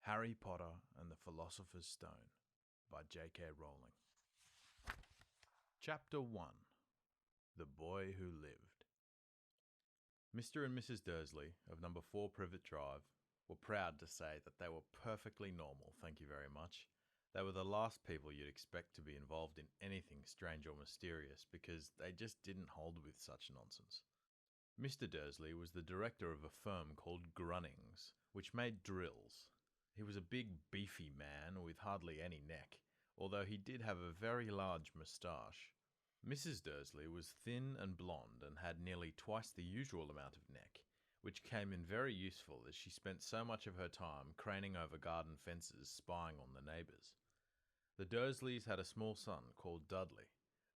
Harry Potter and the Philosopher's Stone by J.K Rowling. Chapter 1. The Boy Who Lived. Mr. and Mrs. Dursley of number 4 Privet Drive were proud to say that they were perfectly normal, thank you very much. They were the last people you'd expect to be involved in anything strange or mysterious because they just didn't hold with such nonsense. Mr. Dursley was the director of a firm called Grunnings, which made drills. He was a big, beefy man with hardly any neck, although he did have a very large moustache. Mrs. Dursley was thin and blonde and had nearly twice the usual amount of neck, which came in very useful as she spent so much of her time craning over garden fences spying on the neighbours. The Dursleys had a small son called Dudley,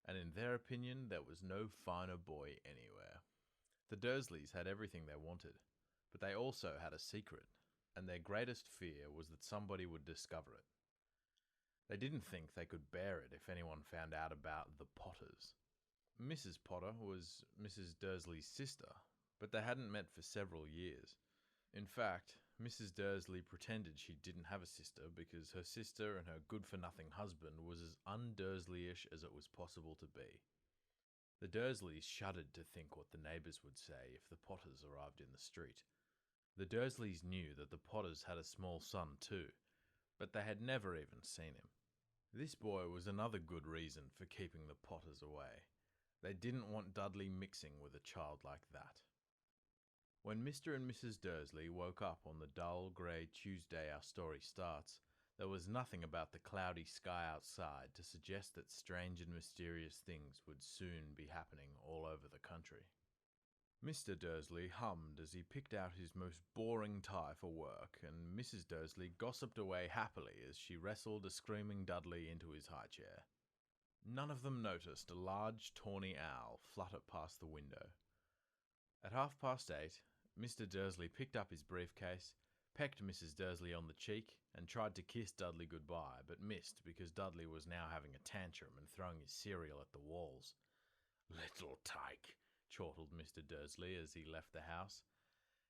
and in their opinion there was no finer boy anywhere. The Dursleys had everything they wanted, but they also had a secret, and their greatest fear was that somebody would discover it. They didn't think they could bear it if anyone found out about the Potters. Mrs. Potter was Mrs. Dursley's sister, but they hadn't met for several years. In fact, Mrs. Dursley pretended she didn't have a sister because her sister and her good-for-nothing husband was as un-Dursleyish as it was possible to be. The Dursleys shuddered to think what the neighbours would say if the Potters arrived in the street. The Dursleys knew that the Potters had a small son too, but they had never even seen him. This boy was another good reason for keeping the Potters away. They didn't want Dudley mixing with a child like that. When Mr. and Mrs. Dursley woke up on the dull grey Tuesday our story starts, there was nothing about the cloudy sky outside to suggest that strange and mysterious things would soon be happening all over the country. Mr. Dursley hummed as he picked out his most boring tie for work, and Mrs. Dursley gossiped away happily as she wrestled a screaming Dudley into his high chair. None of them noticed a large tawny owl flutter past the window. At 8:30, Mr. Dursley picked up his briefcase, pecked Mrs. Dursley on the cheek, and tried to kiss Dudley goodbye, but missed because Dudley was now having a tantrum and throwing his cereal at the walls. "Little tyke," chortled Mr. Dursley as he left the house.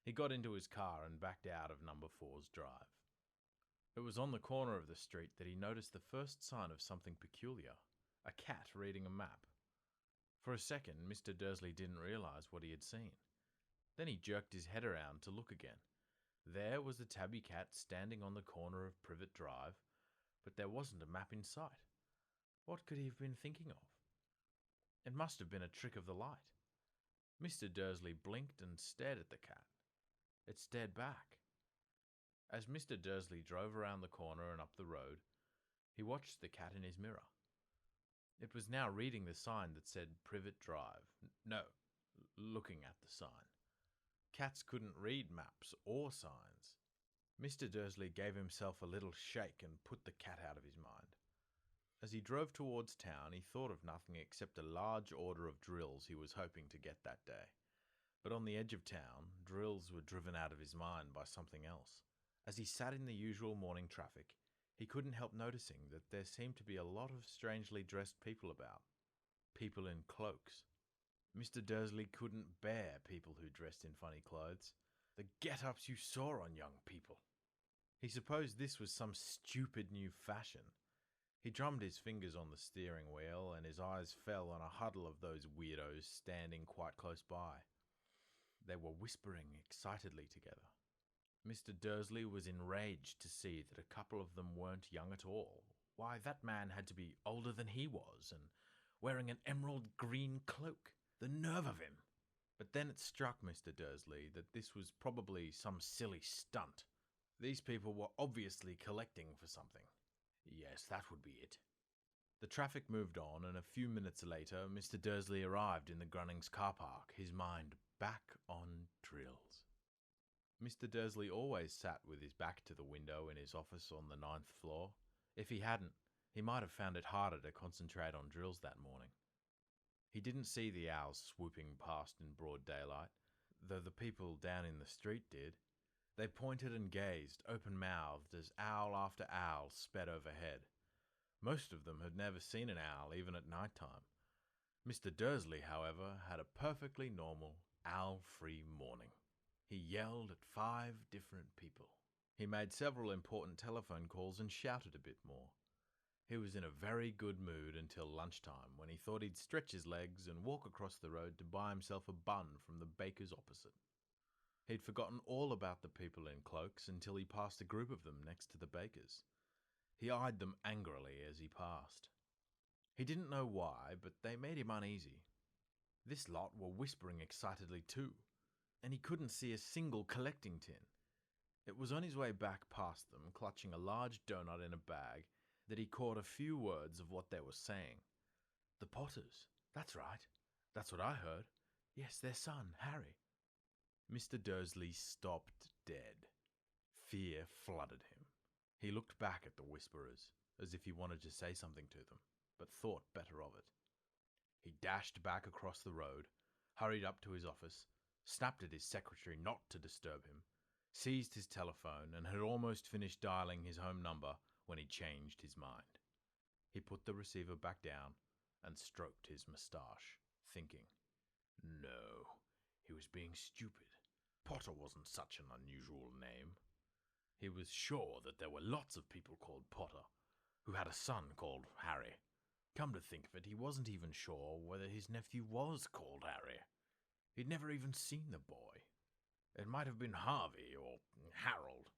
He got into his car and backed out of number 4's drive. It was on the corner of the street that he noticed the first sign of something peculiar, a cat reading a map. For a second, Mr. Dursley didn't realise what he had seen. Then he jerked his head around to look again. There was the tabby cat standing on the corner of Privet Drive, but there wasn't a map in sight. What could he have been thinking of? It must have been a trick of the light. Mr. Dursley blinked and stared at the cat. It stared back. As Mr. Dursley drove around the corner and up the road, he watched the cat in his mirror. It was now reading the sign that said Privet Drive. Looking at the sign. Cats couldn't read maps or signs. Mr. Dursley gave himself a little shake and put the cat out of his mind. As he drove towards town, he thought of nothing except a large order of drills he was hoping to get that day. But on the edge of town, drills were driven out of his mind by something else. As he sat in the usual morning traffic, he couldn't help noticing that there seemed to be a lot of strangely dressed people about. People in cloaks. Mr. Dursley couldn't bear people who dressed in funny clothes. The get-ups you saw on young people. He supposed this was some stupid new fashion. He drummed his fingers on the steering wheel, and his eyes fell on a huddle of those weirdos standing quite close by. They were whispering excitedly together. Mr. Dursley was enraged to see that a couple of them weren't young at all. Why, that man had to be older than he was, and wearing an emerald green cloak. The nerve of him! But then it struck Mr. Dursley that this was probably some silly stunt. These people were obviously collecting for something. Yes, that would be it. The traffic moved on, and a few minutes later, Mr. Dursley arrived in the Grunnings car park, his mind back on drills. Mr. Dursley always sat with his back to the window in his office on the 9th floor. If he hadn't, he might have found it harder to concentrate on drills that morning. He didn't see the owls swooping past in broad daylight, though the people down in the street did. They pointed and gazed, open-mouthed, as owl after owl sped overhead. Most of them had never seen an owl, even at night time. Mr. Dursley, however, had a perfectly normal, owl-free morning. He yelled at 5 different people. He made several important telephone calls and shouted a bit more. He was in a very good mood until lunchtime, when he thought he'd stretch his legs and walk across the road to buy himself a bun from the baker's opposite. He'd forgotten all about the people in cloaks until he passed a group of them next to the baker's. He eyed them angrily as he passed. He didn't know why, but they made him uneasy. This lot were whispering excitedly too, and he couldn't see a single collecting tin. It was on his way back past them, clutching a large doughnut in a bag, that he caught a few words of what they were saying. The Potters. That's right. That's what I heard. Yes, their son, Harry. Mr. Dursley stopped dead. Fear flooded him. He looked back at the whisperers, as if he wanted to say something to them, but thought better of it. He dashed back across the road, hurried up to his office, snapped at his secretary not to disturb him, seized his telephone, and had almost finished dialing his home number when he changed his mind. He put the receiver back down and stroked his moustache, thinking, no, he was being stupid. Potter wasn't such an unusual name. He was sure that there were lots of people called Potter who had a son called Harry. Come to think of it, he wasn't even sure whether his nephew was called Harry. He'd never even seen the boy. It might have been Harvey or Harold.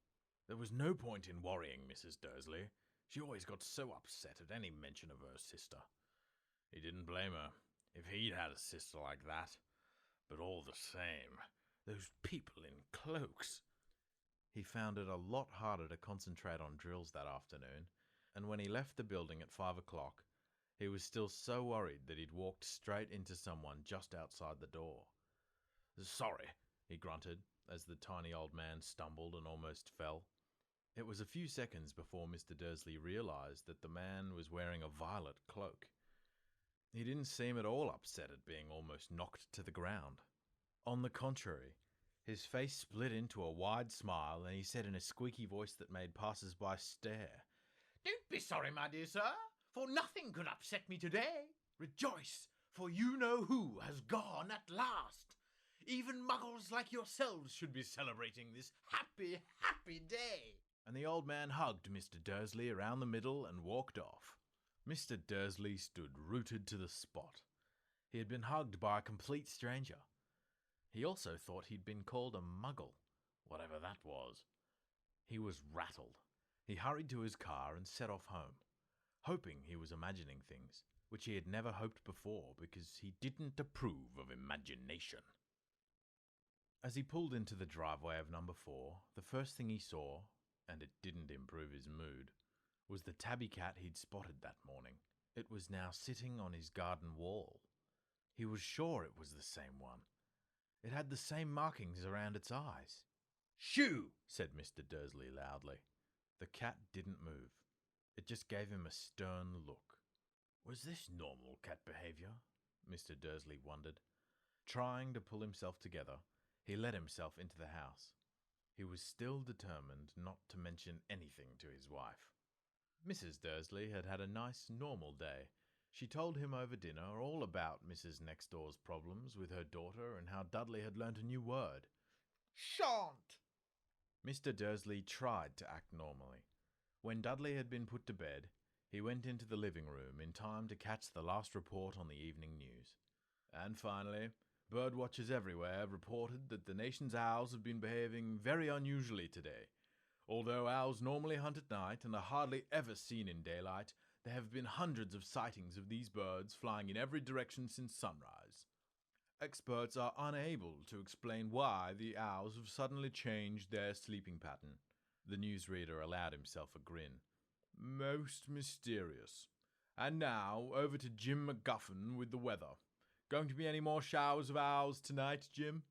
There was no point in worrying Mrs. Dursley. She always got so upset at any mention of her sister. He didn't blame her, if he'd had a sister like that. But all the same, those people in cloaks. He found it a lot harder to concentrate on drills that afternoon, and when he left the building at 5 o'clock, he was still so worried that he'd walked straight into someone just outside the door. Sorry, he grunted, as the tiny old man stumbled and almost fell. It was a few seconds before Mr. Dursley realized that the man was wearing a violet cloak. He didn't seem at all upset at being almost knocked to the ground. On the contrary, his face split into a wide smile, and he said in a squeaky voice that made passers-by stare, "Don't be sorry, my dear sir, for nothing could upset me today. Rejoice, for you know who has gone at last. Even muggles like yourselves should be celebrating this happy, happy day." And the old man hugged Mr. Dursley around the middle and walked off. Mr. Dursley stood rooted to the spot. He had been hugged by a complete stranger. He also thought he'd been called a muggle, whatever that was. He was rattled. He hurried to his car and set off home, hoping he was imagining things, which he had never hoped before because he didn't approve of imagination. As he pulled into the driveway of number 4, the first thing he saw, and it didn't improve his mood, was the tabby cat he'd spotted that morning. It was now sitting on his garden wall. He was sure it was the same one. It had the same markings around its eyes. "Shoo!" said Mr. Dursley loudly. The cat didn't move. It just gave him a stern look. Was this normal cat behavior? Mr. Dursley wondered. Trying to pull himself together, he let himself into the house. He was still determined not to mention anything to his wife. Mrs. Dursley had had a nice, normal day. She told him over dinner all about Mrs. Nextdoor's problems with her daughter and how Dudley had learnt a new word. Shan't! Mr. Dursley tried to act normally. When Dudley had been put to bed, he went into the living room in time to catch the last report on the evening news. And finally, birdwatchers everywhere reported that the nation's owls have been behaving very unusually today. Although owls normally hunt at night and are hardly ever seen in daylight, there have been hundreds of sightings of these birds flying in every direction since sunrise. Experts are unable to explain why the owls have suddenly changed their sleeping pattern. The newsreader allowed himself a grin. Most mysterious. And now, over to Jim McGuffin with the weather. Going to be any more showers of owls tonight, Jim?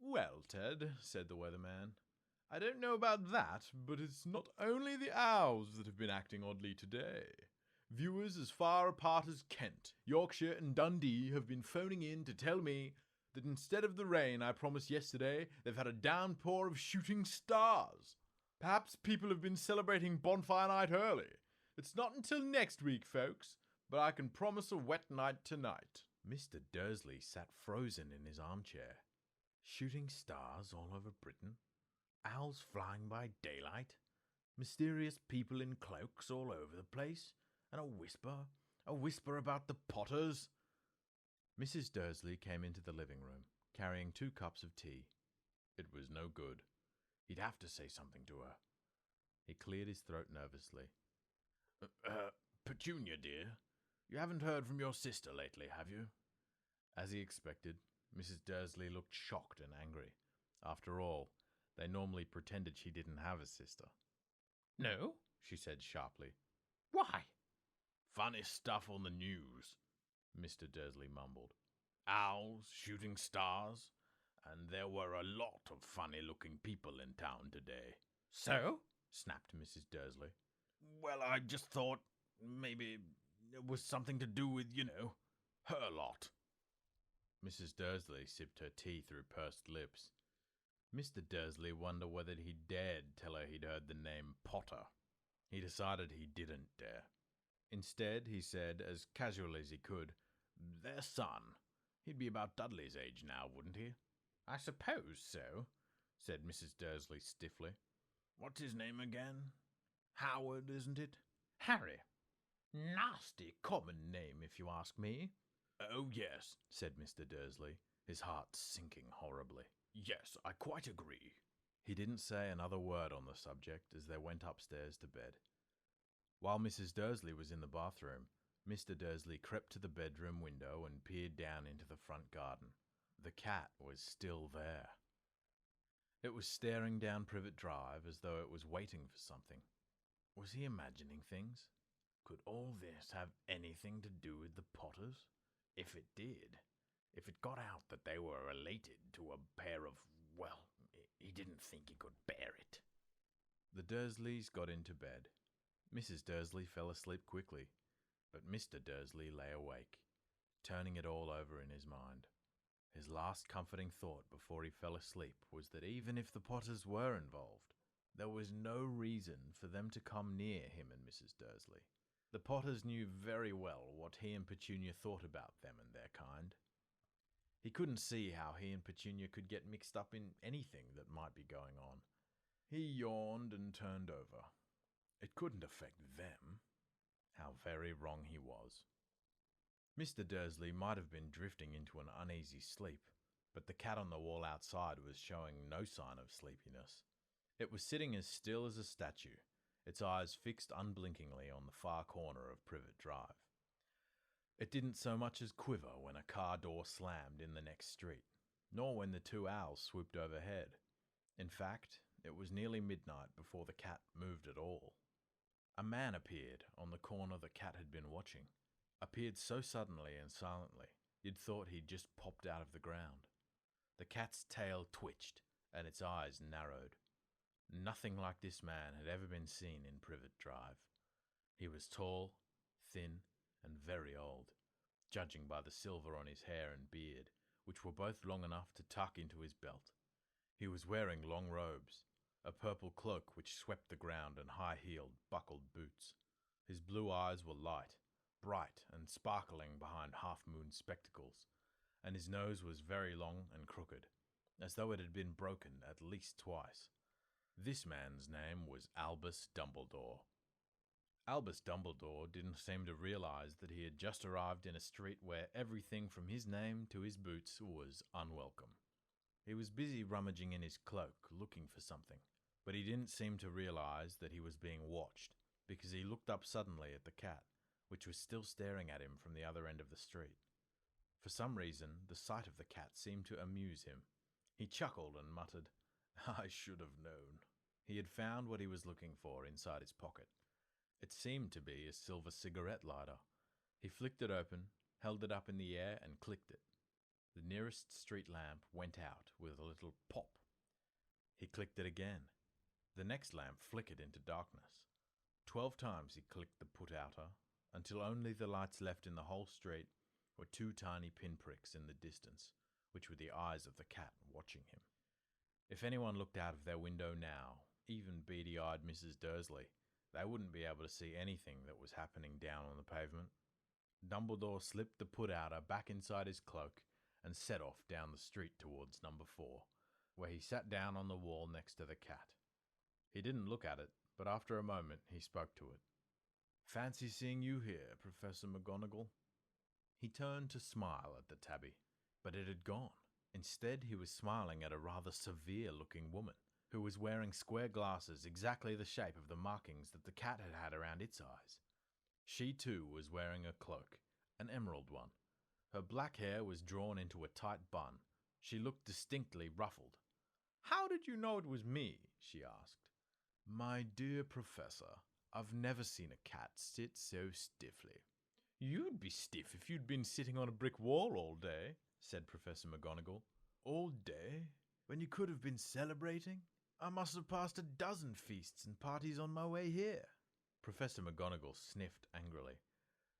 Well, Ted, said the weatherman, I don't know about that, but it's not only the owls that have been acting oddly today. Viewers as far apart as Kent, Yorkshire and Dundee have been phoning in to tell me that instead of the rain I promised yesterday, they've had a downpour of shooting stars. Perhaps people have been celebrating bonfire night early. It's not until next week, folks, but I can promise a wet night tonight. Mr. Dursley sat frozen in his armchair. Shooting stars all over Britain? Owls flying by daylight? Mysterious people in cloaks all over the place? And a whisper about the Potters? Mrs. Dursley came into the living room, carrying 2 cups of tea. It was no good. He'd have to say something to her. He cleared his throat nervously. Petunia, dear, you haven't heard from your sister lately, have you? As he expected, Mrs. Dursley looked shocked and angry. After all, they normally pretended she didn't have a sister. No, she said sharply. Why? Funny stuff on the news, Mr. Dursley mumbled. Owls, shooting stars, and there were a lot of funny-looking people in town today. So? Snapped Mrs. Dursley. Well, I just thought maybe it was something to do with, her lot. Mrs. Dursley sipped her tea through pursed lips. Mr. Dursley wondered whether he dared tell her he'd heard the name Potter. He decided he didn't dare. Instead, he said, as casually as he could, their son. He'd be about Dudley's age now, wouldn't he? I suppose so, said Mrs. Dursley stiffly. What's his name again? Howard, isn't it? Harry. Nasty common name, if you ask me. Oh, yes, said Mr. Dursley, his heart sinking horribly. Yes, I quite agree. He didn't say another word on the subject as they went upstairs to bed. While Mrs. Dursley was in the bathroom, Mr. Dursley crept to the bedroom window and peered down into the front garden. The cat was still there. It was staring down Privet Drive as though it was waiting for something. Was he imagining things? Could all this have anything to do with the Potters? If it did, if it got out that they were related to a pair of, well, he didn't think he could bear it. The Dursleys got into bed. Mrs. Dursley fell asleep quickly, but Mr. Dursley lay awake, turning it all over in his mind. His last comforting thought before he fell asleep was that even if the Potters were involved, there was no reason for them to come near him and Mrs. Dursley. The Potters knew very well what he and Petunia thought about them and their kind. He couldn't see how he and Petunia could get mixed up in anything that might be going on. He yawned and turned over. It couldn't affect them. How very wrong he was. Mr. Dursley might have been drifting into an uneasy sleep, but the cat on the wall outside was showing no sign of sleepiness. It was sitting as still as a statue, its eyes fixed unblinkingly on the far corner of Privet Drive. It didn't so much as quiver when a car door slammed in the next street, nor when the 2 owls swooped overhead. In fact, it was nearly midnight before the cat moved at all. A man appeared on the corner the cat had been watching. Appeared so suddenly and silently, you'd thought he'd just popped out of the ground. The cat's tail twitched, and its eyes narrowed. Nothing like this man had ever been seen in Privet Drive. He was tall, thin, and very old, judging by the silver on his hair and beard, which were both long enough to tuck into his belt. He was wearing long robes, a purple cloak which swept the ground, and high-heeled, buckled boots. His blue eyes were light, bright and sparkling behind half-moon spectacles, and his nose was very long and crooked, as though it had been broken at least twice. This man's name was Albus Dumbledore. Albus Dumbledore didn't seem to realize that he had just arrived in a street where everything from his name to his boots was unwelcome. He was busy rummaging in his cloak, looking for something, but he didn't seem to realize that he was being watched, because he looked up suddenly at the cat, which was still staring at him from the other end of the street. For some reason, the sight of the cat seemed to amuse him. He chuckled and muttered, "I should have known." He had found what he was looking for inside his pocket. It seemed to be a silver cigarette lighter. He flicked it open, held it up in the air, and clicked it. The nearest street lamp went out with a little pop. He clicked it again. The next lamp flickered into darkness. 12 times he clicked the put-outer, until only the lights left in the whole street were 2 tiny pinpricks in the distance, which were the eyes of the cat watching him. If anyone looked out of their window now, even beady-eyed Mrs. Dursley, they wouldn't be able to see anything that was happening down on the pavement. Dumbledore slipped the put-outer back inside his cloak and set off down the street towards number 4, where he sat down on the wall next to the cat. He didn't look at it, but after a moment he spoke to it. "Fancy seeing you here, Professor McGonagall." He turned to smile at the tabby, but it had gone. Instead, he was smiling at a rather severe-looking woman, who was wearing square glasses exactly the shape of the markings that the cat had had around its eyes. She, too, was wearing a cloak, an emerald one. Her black hair was drawn into a tight bun. She looked distinctly ruffled. "How did you know it was me?" she asked. "My dear Professor, I've never seen a cat sit so stiffly." "You'd be stiff if you'd been sitting on a brick wall all day," said Professor McGonagall. "All day? When you could have been celebrating? I must have passed a dozen feasts and parties on my way here." Professor McGonagall sniffed angrily.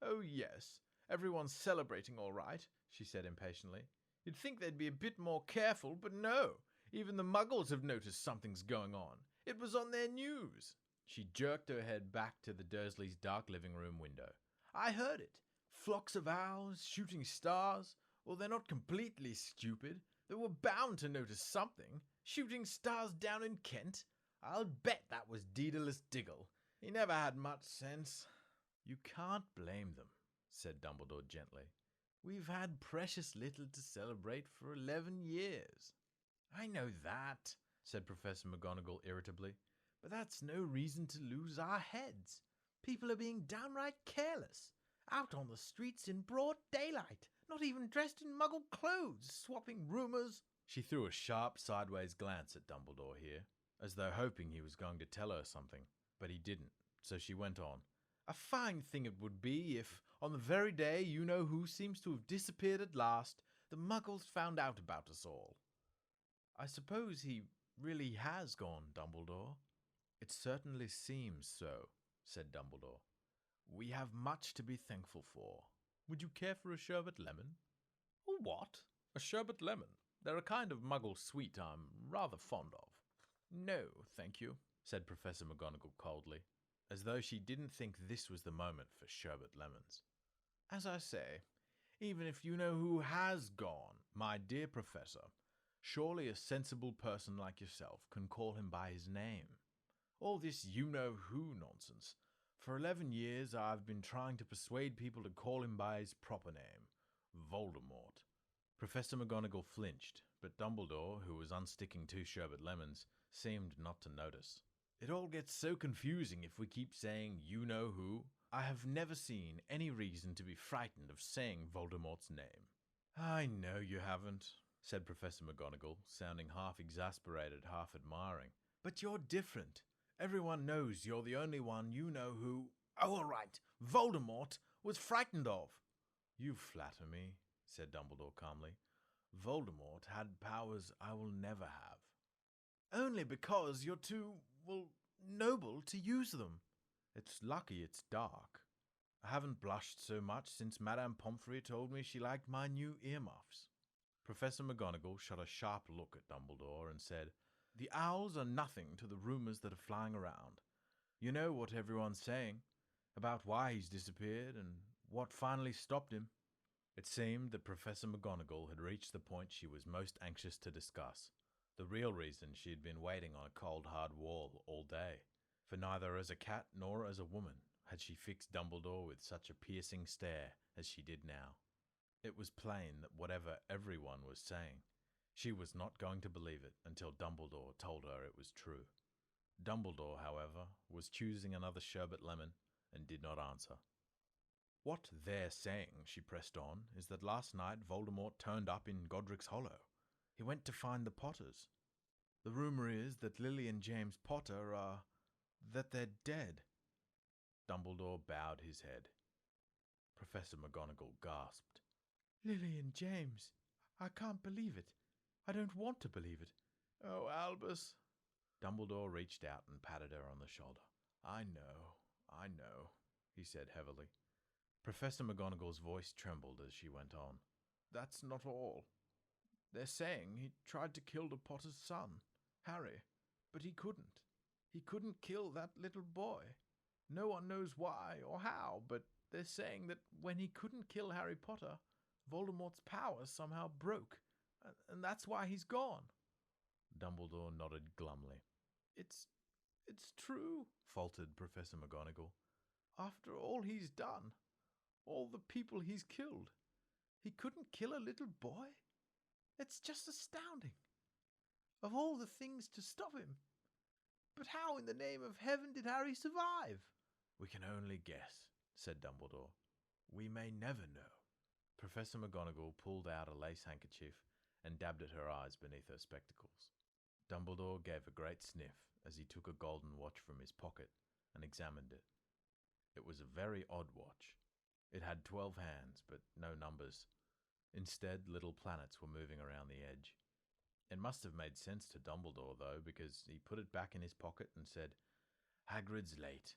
"Oh, yes, everyone's celebrating all right," she said impatiently. "You'd think they'd be a bit more careful, but no. Even the Muggles have noticed something's going on. It was on their news." She jerked her head back to the Dursleys' dark living room window. "I heard it. Flocks of owls, shooting stars. Well, they're not completely stupid. They were bound to notice something. Shooting stars down in Kent. I'll bet that was Daedalus Diggle. He never had much sense." "You can't blame them," said Dumbledore gently. "We've had precious little to celebrate for 11 years. "I know that," said Professor McGonagall irritably, "but that's no reason to lose our heads. People are being downright careless. Out on the streets in broad daylight, not even dressed in Muggle clothes, swapping rumours." She threw a sharp sideways glance at Dumbledore here, as though hoping he was going to tell her something, but he didn't, so she went on. "A fine thing it would be if, on the very day you-know-who seems to have disappeared at last, the Muggles found out about us all." "I suppose he really has gone, Dumbledore?" "It certainly seems so," said Dumbledore. "We have much to be thankful for. Would you care for a sherbet lemon?" "A what?" "A sherbet lemon. They're a kind of Muggle sweet I'm rather fond of." "No, thank you," said Professor McGonagall coldly, as though she didn't think this was the moment for sherbet lemons. "As I say, even if you-know-who has gone, my dear Professor, surely a sensible person like yourself can call him by his name. All this you-know-who nonsense. For 11 years I've been trying to persuade people to call him by his proper name, Voldemort." Professor McGonagall flinched, but Dumbledore, who was unsticking 2 sherbet lemons, seemed not to notice. "It all gets so confusing if we keep saying you-know-who. I have never seen any reason to be frightened of saying Voldemort's name." "I know you haven't," said Professor McGonagall, sounding half exasperated, half admiring. "But you're different. Everyone knows you're the only one you-know-who— Oh, all right, Voldemort was frightened of." "You flatter me," said Dumbledore calmly. "Voldemort had powers I will never have." "Only because you're too, noble to use them." "It's lucky it's dark. I haven't blushed so much since Madame Pomfrey told me she liked my new earmuffs." Professor McGonagall shot a sharp look at Dumbledore and said, "The owls are nothing to the rumours that are flying around. You know what everyone's saying, about why he's disappeared and what finally stopped him." It seemed that Professor McGonagall had reached the point she was most anxious to discuss, the real reason she had been waiting on a cold, hard wall all day, for neither as a cat nor as a woman had she fixed Dumbledore with such a piercing stare as she did now. It was plain that whatever everyone was saying, she was not going to believe it until Dumbledore told her it was true. Dumbledore, however, was choosing another sherbet lemon and did not answer. "What they're saying," she pressed on, "is that last night Voldemort turned up in Godric's Hollow. He went to find the Potters. The rumour is that Lily and James Potter that they're dead." Dumbledore bowed his head. Professor McGonagall gasped. "Lily and James? I can't believe it. I don't want to believe it." "Oh, Albus." Dumbledore reached out and patted her on the shoulder. I know, he said heavily. Professor McGonagall's voice trembled as she went on. "That's not all. They're saying he tried to kill the Potter's son, Harry, but he couldn't. He couldn't kill that little boy. No one knows why or how, but they're saying that when he couldn't kill Harry Potter, Voldemort's powers somehow broke, and that's why he's gone." Dumbledore nodded glumly. It's true, faltered Professor McGonagall. After all he's done, all the people he's killed, he couldn't kill a little boy? It's just astounding. Of all the things to stop him. But how in the name of heaven did Harry survive? We can only guess, said Dumbledore. We may never know. Professor McGonagall pulled out a lace handkerchief and dabbed at her eyes beneath her spectacles. Dumbledore gave a great sniff as he took a golden watch from his pocket and examined it. It was a very odd watch. It had 12 hands, but no numbers. Instead, little planets were moving around the edge. It must have made sense to Dumbledore, though, because he put it back in his pocket and said, Hagrid's late.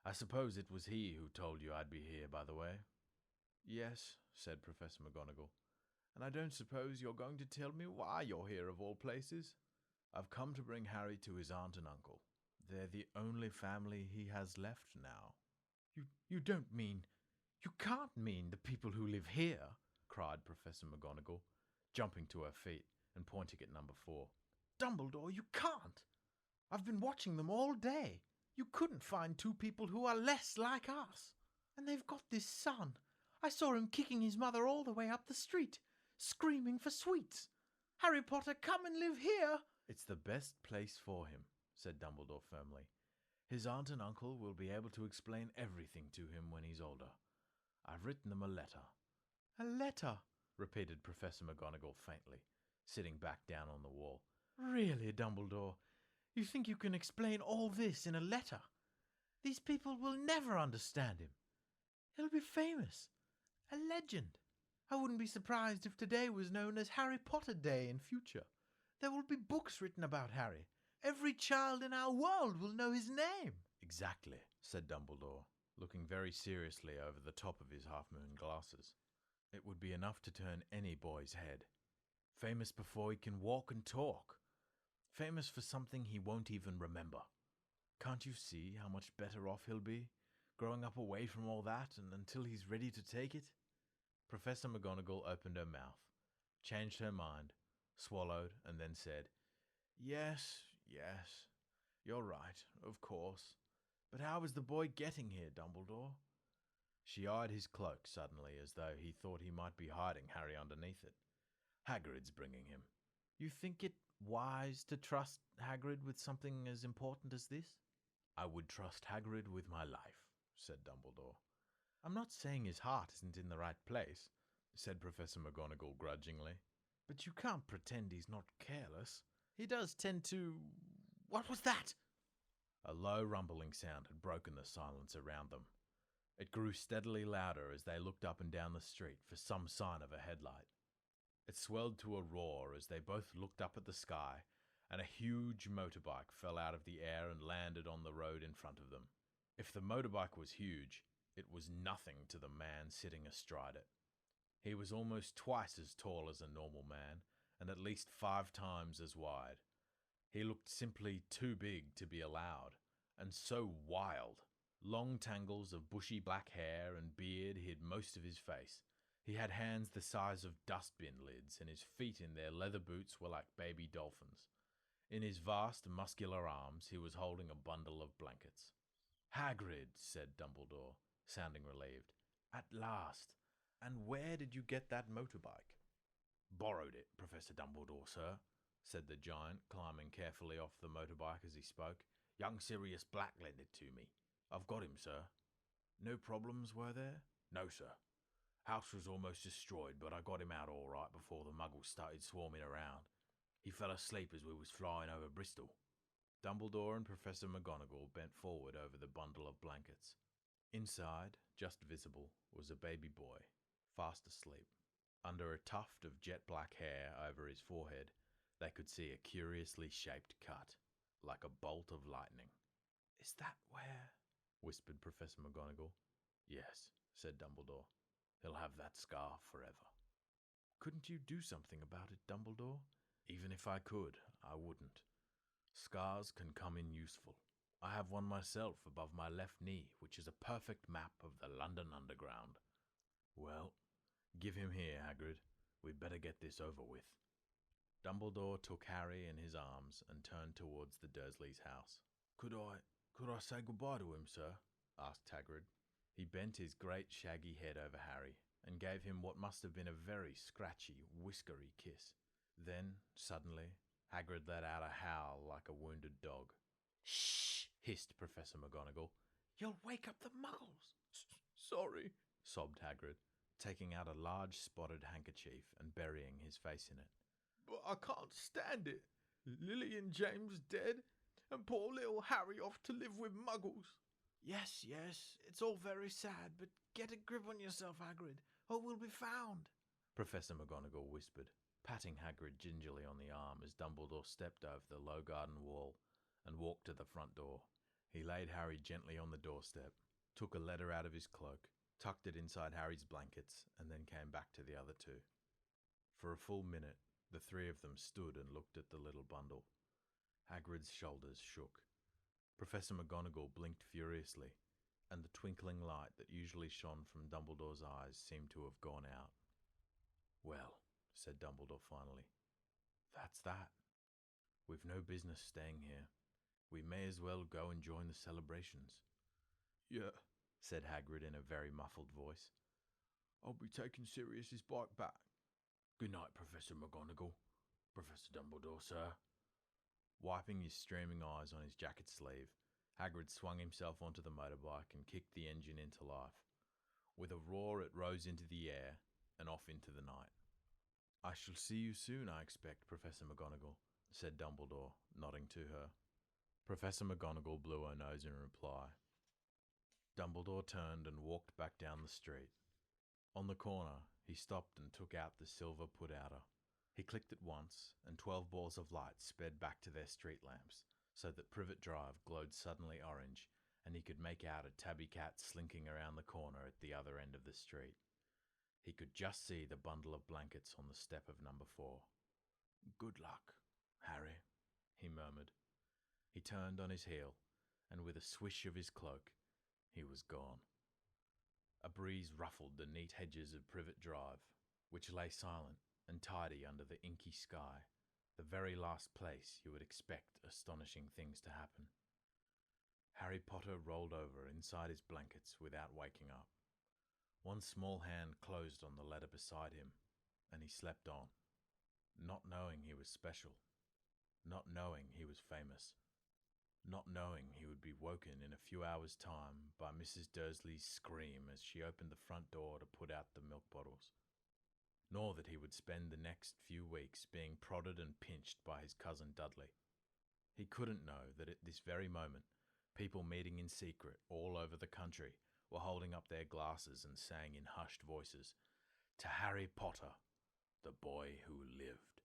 I suppose it was he who told you I'd be here, by the way. Yes, said Professor McGonagall, and I don't suppose you're going to tell me why you're here of all places. I've come to bring Harry to his aunt and uncle. They're the only family he has left now. You don't mean... You can't mean the people who live here, cried Professor McGonagall, jumping to her feet and pointing at number 4. Dumbledore, you can't! I've been watching them all day. You couldn't find two people who are less like us. And they've got this son. I saw him kicking his mother all the way up the street, screaming for sweets. Harry Potter, come and live here! It's the best place for him, said Dumbledore firmly. His aunt and uncle will be able to explain everything to him when he's older. I've written them a letter. A letter? Repeated Professor McGonagall faintly, sitting back down on the wall. Really, Dumbledore? You think you can explain all this in a letter? These people will never understand him. He'll be famous. A legend. I wouldn't be surprised if today was known as Harry Potter Day in future. There will be books written about Harry. Every child in our world will know his name. Exactly, said Dumbledore, looking very seriously over the top of his half-moon glasses. It would be enough to turn any boy's head. Famous before he can walk and talk. Famous for something he won't even remember. Can't you see how much better off he'll be, growing up away from all that and until he's ready to take it? Professor McGonagall opened her mouth, changed her mind, swallowed, and then said, Yes, you're right, of course. But how is the boy getting here, Dumbledore? She eyed his cloak suddenly as though he thought he might be hiding Harry underneath it. Hagrid's bringing him. You think it wise to trust Hagrid with something as important as this? I would trust Hagrid with my life, said Dumbledore. I'm not saying his heart isn't in the right place, said Professor McGonagall grudgingly. But you can't pretend he's not careless. He does tend to... What was that? A low rumbling sound had broken the silence around them. It grew steadily louder as they looked up and down the street for some sign of a headlight. It swelled to a roar as they both looked up at the sky, and a huge motorbike fell out of the air and landed on the road in front of them. If the motorbike was huge, it was nothing to the man sitting astride it. He was almost twice as tall as a normal man, and at least 5 times as wide. He looked simply too big to be allowed, and so wild. Long tangles of bushy black hair and beard hid most of his face. He had hands the size of dustbin lids, and his feet in their leather boots were like baby dolphins. In his vast, muscular arms he was holding a bundle of blankets. Hagrid, said Dumbledore, sounding relieved. At last. And where did you get that motorbike? Borrowed it, Professor Dumbledore, sir, said the giant, climbing carefully off the motorbike as he spoke. Young Sirius Black lent it to me. I've got him, sir. No problems, were there? No, sir. House was almost destroyed, but I got him out all right before the muggles started swarming around. He fell asleep as we was flying over Bristol. Dumbledore and Professor McGonagall bent forward over the bundle of blankets. Inside, just visible, was a baby boy, fast asleep. Under a tuft of jet-black hair over his forehead, they could see a curiously shaped cut, like a bolt of lightning. Is that where? Whispered Professor McGonagall. Yes, said Dumbledore. He'll have that scar forever. Couldn't you do something about it, Dumbledore? Even if I could, I wouldn't. Scars can come in useful. I have one myself above my left knee, which is a perfect map of the London Underground. Well, give him here, Hagrid. We'd better get this over with. Dumbledore took Harry in his arms and turned towards the Dursleys' house. Could I say goodbye to him, sir? Asked Hagrid. He bent his great shaggy head over Harry and gave him what must have been a very scratchy, whiskery kiss. Then, suddenly, Hagrid let out a howl like a wounded dog. Shh! Hissed Professor McGonagall. You'll wake up the muggles. Sorry, sobbed Hagrid, taking out a large spotted handkerchief and burying his face in it. But I can't stand it. Lily and James dead, and poor little Harry off to live with muggles. Yes, it's all very sad, but get a grip on yourself, Hagrid, or we'll be found, Professor McGonagall whispered, patting Hagrid gingerly on the arm as Dumbledore stepped over the low garden wall and walked to the front door. He laid Harry gently on the doorstep, took a letter out of his cloak, tucked it inside Harry's blankets, and then came back to the other two. For a full minute, the three of them stood and looked at the little bundle. Hagrid's shoulders shook. Professor McGonagall blinked furiously, and the twinkling light that usually shone from Dumbledore's eyes seemed to have gone out. Well, said Dumbledore finally, that's that. We've no business staying here. We may as well go and join the celebrations. Yeah, said Hagrid in a very muffled voice. I'll be taking Sirius's bike back. Good night, Professor McGonagall. Professor Dumbledore, sir. Wiping his streaming eyes on his jacket sleeve, Hagrid swung himself onto the motorbike and kicked the engine into life. With a roar it rose into the air and off into the night. I shall see you soon, I expect, Professor McGonagall, said Dumbledore, nodding to her. Professor McGonagall blew her nose in reply. Dumbledore turned and walked back down the street. On the corner, he stopped and took out the silver put-outer. He clicked it once, and 12 balls of light sped back to their street lamps, so that Privet Drive glowed suddenly orange, and he could make out a tabby cat slinking around the corner at the other end of the street. He could just see the bundle of blankets on the step of number 4. Good luck, Harry, he murmured. He turned on his heel, and with a swish of his cloak, he was gone. A breeze ruffled the neat hedges of Privet Drive, which lay silent and tidy under the inky sky, the very last place you would expect astonishing things to happen. Harry Potter rolled over inside his blankets without waking up. One small hand closed on the letter beside him, and he slept on, not knowing he was special, not knowing he was famous, not knowing he would be woken in a few hours' time by Mrs. Dursley's scream as she opened the front door to put out the milk bottles, nor that he would spend the next few weeks being prodded and pinched by his cousin Dudley. He couldn't know that at this very moment, people meeting in secret all over the country were holding up their glasses and saying in hushed voices, "To Harry Potter, the boy who lived."